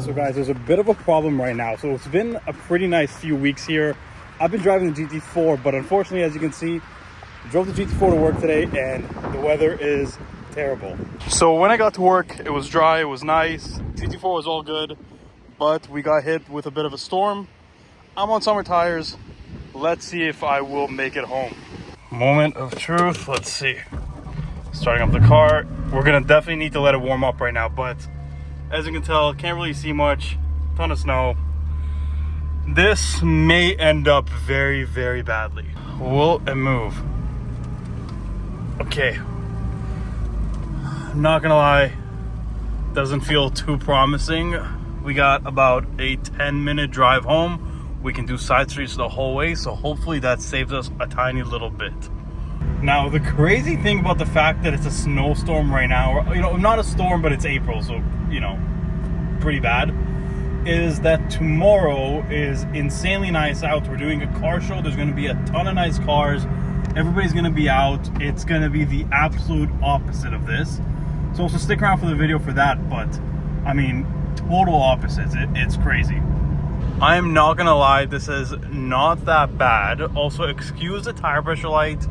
So guys, there's a bit of a problem right now. So it's been a pretty nice few weeks here. I've been driving the GT4, but unfortunately, as you can see, I drove the GT4 to work today and the weather is terrible. So when I got to work, it was dry, it was nice. GT4 was all good, but we got hit with a bit of a storm. I'm on summer tires. Let's see if I will make it home. Moment of truth. Let's see. Starting up the car. We're gonna definitely need to let it warm up right now, but as you can tell, can't really see much. Ton of snow. This may end up very, very badly. Will it move? Okay. Not gonna lie, doesn't feel too promising. We got about a 10-minute drive home. We can do side streets the whole way, so hopefully that saves us a tiny little bit. Now, the crazy thing about the fact that it's a snowstorm right now, or, you know, not a storm, but it's April, so, you know, pretty bad, is that tomorrow is insanely nice out. We're doing a car show. There's going to be a ton of nice cars. Everybody's going to be out. It's going to be the absolute opposite of this. So stick around for the video for that, but, I mean, total opposites. It's crazy. I am not gonna lie, this is not that bad. Also, excuse the tire pressure light.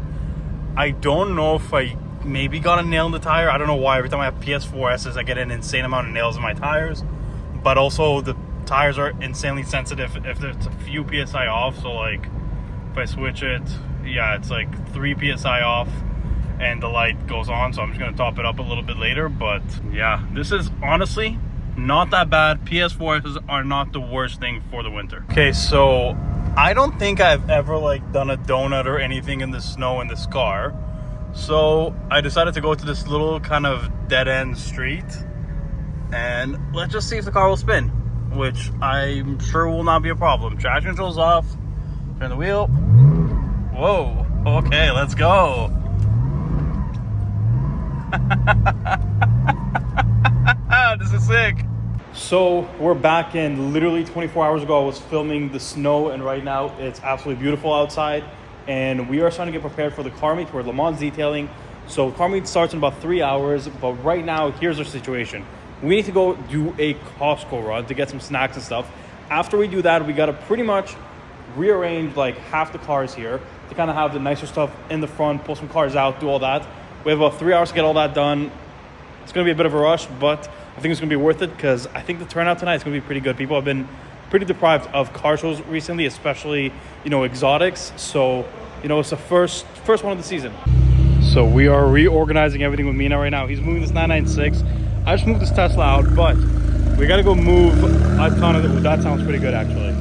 I don't know if I maybe got a nail in the tire. I don't know why. Every time I have PS4Ss, I get an insane amount of nails in my tires. But also, the tires are insanely sensitive if there's a few PSI off. So, like, if I switch it, yeah, it's like 3 PSI off and the light goes on. So I'm just gonna top it up a little bit later. But yeah, this is honestly not that bad. PS4s are not the worst thing for the winter. Okay, so I don't think I've ever like done a donut or anything in the snow in this car. So I decided to go to this little kind of dead-end street and let's just see if the car will spin, which I'm sure will not be a problem. Traction control's off. Turn the wheel. Whoa. Okay, let's go. This is sick. So we're back in. Literally 24 hours ago I was filming the snow, and right now it's absolutely beautiful outside, and we are starting to get prepared for the car meet. We're at Lemans Detailing, so car meet starts in about 3 hours. But right now, here's our situation. We need to go do a Costco run to get some snacks and stuff. After we do that, we got to pretty much rearrange like half the cars here to kind of have the nicer stuff in the front, pull some cars out, do all that. We have about 3 hours to get all that done. It's going to be a bit of a rush, but I think it's going to be worth it because I think the turnout tonight is going to be pretty good. People have been pretty deprived of car shows recently, especially, you know, exotics. So, you know, it's the first one of the season. So we are reorganizing everything with Mina right now. He's moving this 996. I just moved this Tesla out, but we got to go move a ton of it. That sounds pretty good, actually.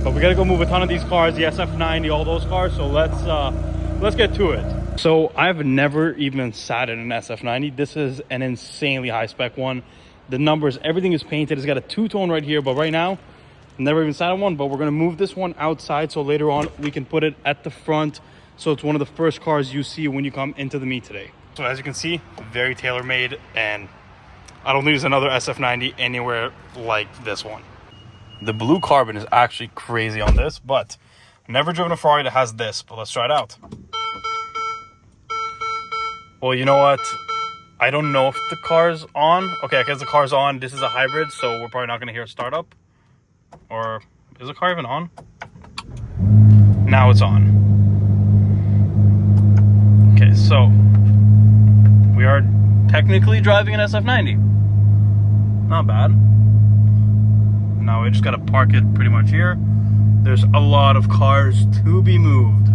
But we got to go move a ton of these cars, the SF90, all those cars. So let's get to it. So I've never even sat in an SF90. This is an insanely high spec one. The numbers, everything is painted. It's got a two-tone right here, but right now, never even sat in one. But we're gonna move this one outside so later on we can put it at the front. So it's one of the first cars you see when you come into the meet today. So as you can see, very tailor-made, and I don't think there's another SF90 anywhere like this one. The blue carbon is actually crazy on this, but I've never driven a Ferrari that has this, but let's try it out. Well, you know what? I don't know if the car's on. Okay, I guess the car's on. This is a hybrid, so we're probably not going to hear a startup. Or is the car even on? Now it's on. Okay, so we are technically driving an SF90. Not bad. Now we just got to park it pretty much here. There's a lot of cars to be moved.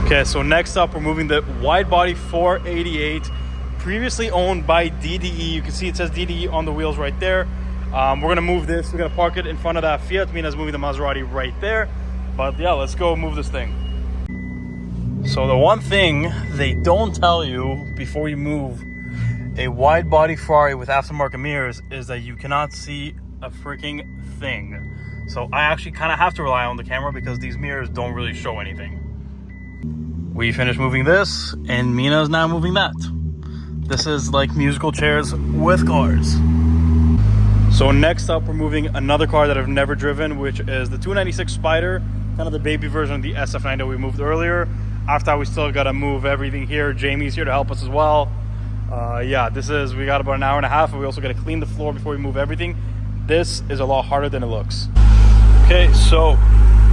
Okay, so next up, we're moving the wide body 488, previously owned by DDE. You can see it says DDE on the wheels right there. We're gonna move this. We're gonna park it in front of that Fiat. Mina's moving the Maserati right there. But yeah, let's go move this thing. So the one thing they don't tell you before you move a wide body Ferrari with aftermarket mirrors is that you cannot see a freaking thing. So I actually kind of have to rely on the camera because these mirrors don't really show anything. We finished moving this, and Mina is now moving that. This is like musical chairs with cars. So next up, we're moving another car that I've never driven, which is the 296 Spider, kind of the baby version of the SF90 we moved earlier. After that, we still got to move everything here. Jamie's here to help us as well. Yeah, we got about an hour and a half, and we also got to clean the floor before we move everything. This is a lot harder than it looks. Okay, so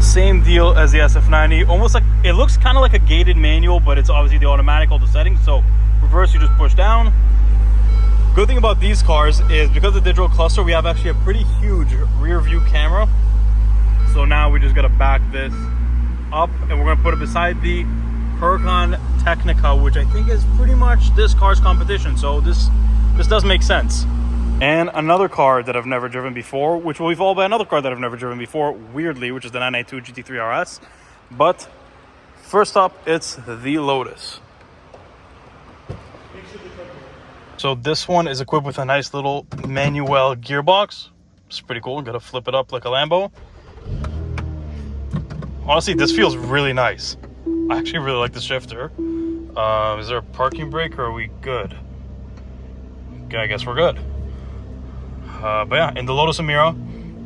same deal as the SF90. Almost like, it looks kind of like a gated manual, but it's obviously the automatic, all the settings. So reverse, you just push down. Good thing about these cars is because of the digital cluster, we have actually a pretty huge rear view camera. So now we just got to back this up, and we're going to put it beside the Huracan Technica, which I think is pretty much this car's competition. So this does make sense. And another car that I've never driven before, which will be followed by another car that I've never driven before, weirdly, which is the 992 GT3RS. But first up, it's the Lotus. So this one is equipped with a nice little manual gearbox. It's pretty cool. Gotta flip it up like a Lambo. Honestly, this feels really nice. I actually really like the shifter. Is there a parking brake, or are we good? Okay, I guess we're good. But yeah, in the Lotus Emira,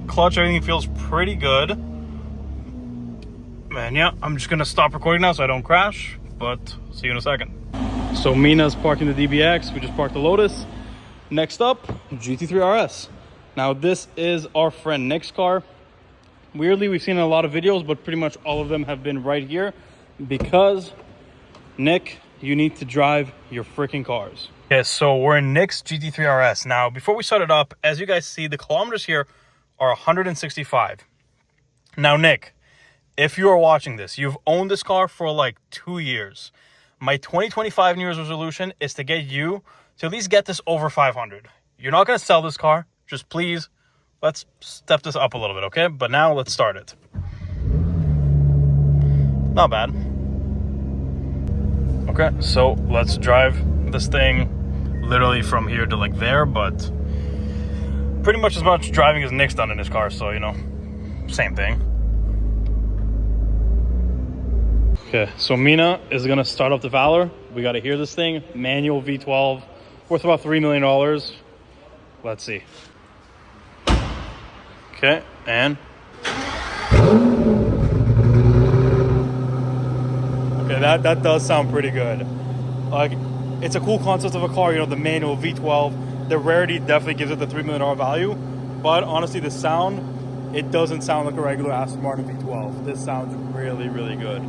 clutch, everything feels pretty good. And yeah, I'm just gonna stop recording now so I don't crash, but see you in a second. So Mina's parking the DBX, we just parked the Lotus. Next up, GT3RS. Now this is our friend Nick's car. Weirdly, we've seen in a lot of videos, but pretty much all of them have been right here because Nick, you need to drive your freaking cars. Okay, so we're in Nick's GT3RS. Now, before we start it up, as you guys see, the kilometers here are 165. Now, Nick, if you are watching this, you've owned this car for like 2 years. My 2025 New Year's resolution is to get you to at least get this over 500. You're not going to sell this car. Just please, let's step this up a little bit, okay? But now let's start it. Not bad. Okay, so let's drive this thing literally from here to like there, but pretty much as much driving as Nick's done in his car, so you know, same thing. Okay, so Mina is gonna start up the Valor. We gotta hear this thing. Manual V12, worth about $3 million. Let's see. Okay, and okay, that does sound pretty good. Like, it's a cool concept of a car, you know, the manual V12. The rarity definitely gives it the $3 million value. But honestly, the sound, it doesn't sound like a regular Aston Martin V12. This sounds really, really good.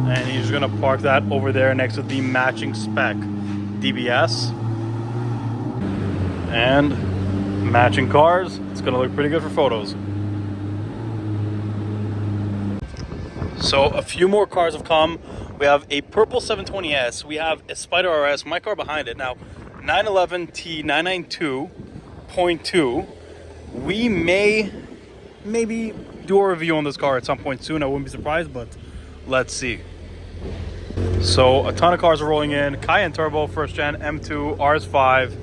And he's gonna park that over there next to the matching spec DBS. And matching cars. It's gonna look pretty good for photos. So a few more cars have come. We have a purple 720S. We have a Spider RS, my car behind it. Now, 911 T992.2. We maybe do a review on this car at some point soon. I wouldn't be surprised, but let's see. So a ton of cars are rolling in. Cayenne Turbo, first gen, M2, RS5.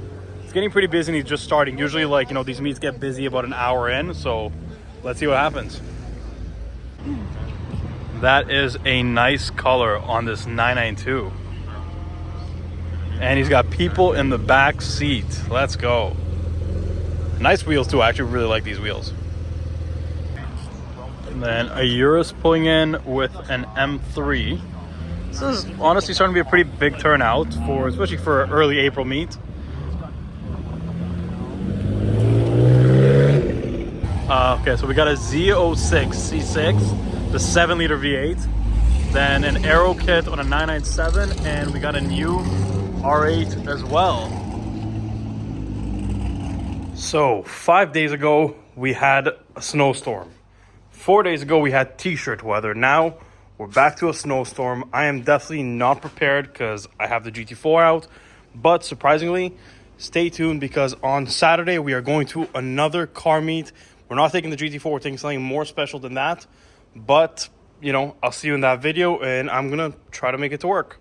It's getting pretty busy and he's just starting. Usually, like, you know, these meets get busy about an hour in. So let's see what happens. That is a nice color on this 992. And he's got people in the back seat. Let's go. Nice wheels too. I actually really like these wheels. And then a Urus pulling in with an M3. This is honestly starting to be a pretty big turnout, especially for an early April meet. Okay, so we got a Z06 C6, the 7-liter V8, then an aero kit on a 997, and we got a new R8 as well. So 5 days ago we had a snowstorm. 4 days ago we had t-shirt weather. Now we're back to a snowstorm. I am definitely not prepared because I have the GT4 out, but surprisingly, stay tuned because on Saturday we are going to another car meet. We're not taking the GT4, we're taking something more special than that. But, you know, I'll see you in that video and I'm gonna try to make it to work.